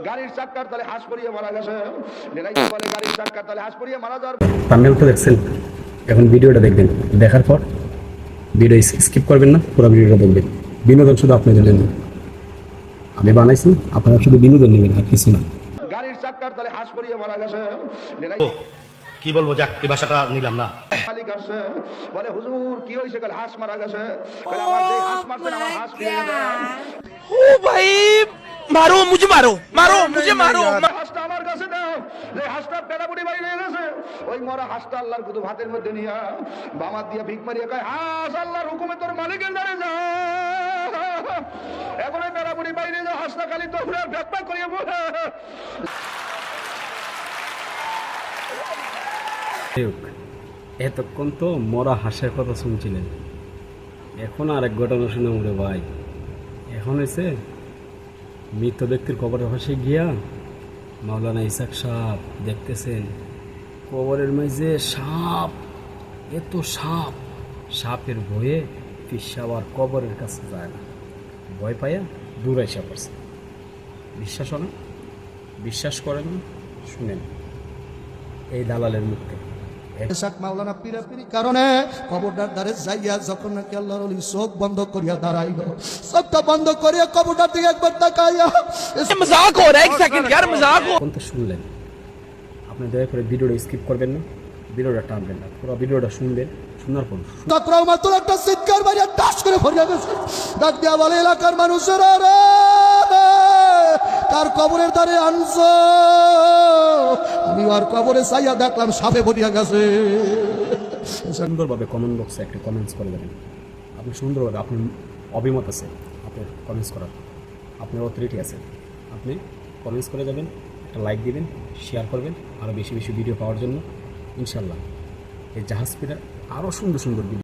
গাড়ির চাক্কার তলে হাঁস পড়িয়ে মারা গেছে। বলে গাড়ির চাক্কার তলে হাঁস পড়িয়ে মারা যাওয়ার থাম্বনেলটা দেখছেন, এখন ভিডিওটা দেখবেন, দেখার পর ভিডিও স্কিপ করবেন না, পুরো ভিডিওটা দেখবেন। বিনোদন শুধু আপনাদের জন্য আমি বানাইছি, আপনারা শুধু বিনোদন নেবেন আর কিছু না। গাড়ির চাক্কার তলে হাঁস পড়িয়ে মারা গেছে। কি বলবো, যাক এই ভাষাটা নিলাম না। মালিক আসছে, বলে হুজুর কি হয়েছে? কাল হাঁস মারা গেছে। বলে আমার যে হাঁস মারছেন আমার হাঁস ফিরিয়ে দেন। ओ भाई मारो मुझे, मारो मारो मुझे, मारो। হাঁসটা আমার কাছে দাও। যে হাঁসটা পেড়াপুড়ি বাড়ি নিয়ে গেছে, ওই মরা হাঁসটা আল্লাহর কুতুব হাতের মধ্যে নিয়ে বামাত দিয়ে ভিক মারিয়ে কয়, হাঁস আল্লাহর হুকুমে তোর মালিকের দ্বারে যা। এখন ওই পেড়াপুড়ি বাইরে যা, হাঁসটা খালি তো ব্যাপার করিয়ে বলে। এতক্ষণ তো মরা হাঁসের কথা শুনছিলেন, এখন আরেক ঘটনা শুনে মরে ভাই। এখন হয়েছে মৃত ব্যক্তির কবরের পাশে গিয়া মাওলানা ইসাক সাহেব দেখতেছেন কবরের মাঝে সাপ, এত সাপ, সাপের ভয়ে পিসাব আর কবরের কাছে যায় না, ভয় পাইয়া দূর এসে পড়ছে। বিশ্বাস হয় না? বিশ্বাস করেন না? শুনেন এই দালালের মুখে। শাক মাওলানা পিরাপিরি কারণে কবরটার দ্বারে যাইয়া যখন নাকি আল্লাহর ওলি চোখ বন্ধ করিয়া দাঁড়াইল, চোখটা বন্ধ করিয়া কবরটার দিকে একবার তাকাইয়া, मजाक हो रहा है, एक सेकंड यार, मजाक हो। কোন তো শুনলেন, আপনি দয়া করে ভিডিওটা স্কিপ করবেন না, ভিডিওটা টানবেন না, পুরো ভিডিওটা শুনবেন। শোনার পর তাকরাও মাত্র একটা চিৎকার মারিয়া টাস করে ভরিয়া গেছে। ডাক দিয়া বলে, এলাকার মানুষেরা রে, তার কবরের দ্বারে আনছো। আমি আর কবরে চাইয়া দেখলাম সাপে ভরিয়া গেছে। সুন্দরভাবে কমেন্ট বক্সে একটা কমেন্টস করে দেবেন। আপনি সুন্দরভাবে, আপনার অভিমত আছে, আপনার কমেন্টস করার, আপনার অথরিটি আছে, আপনি কমেন্টস করে যাবেন, একটা লাইক দিবেন, শেয়ার করবেন আরও বেশি বেশি ভিডিও পাওয়ার জন্য। ইনশাল্লাহ এই জাহাজ ফেরার আরও সুন্দর সুন্দর ভিডিও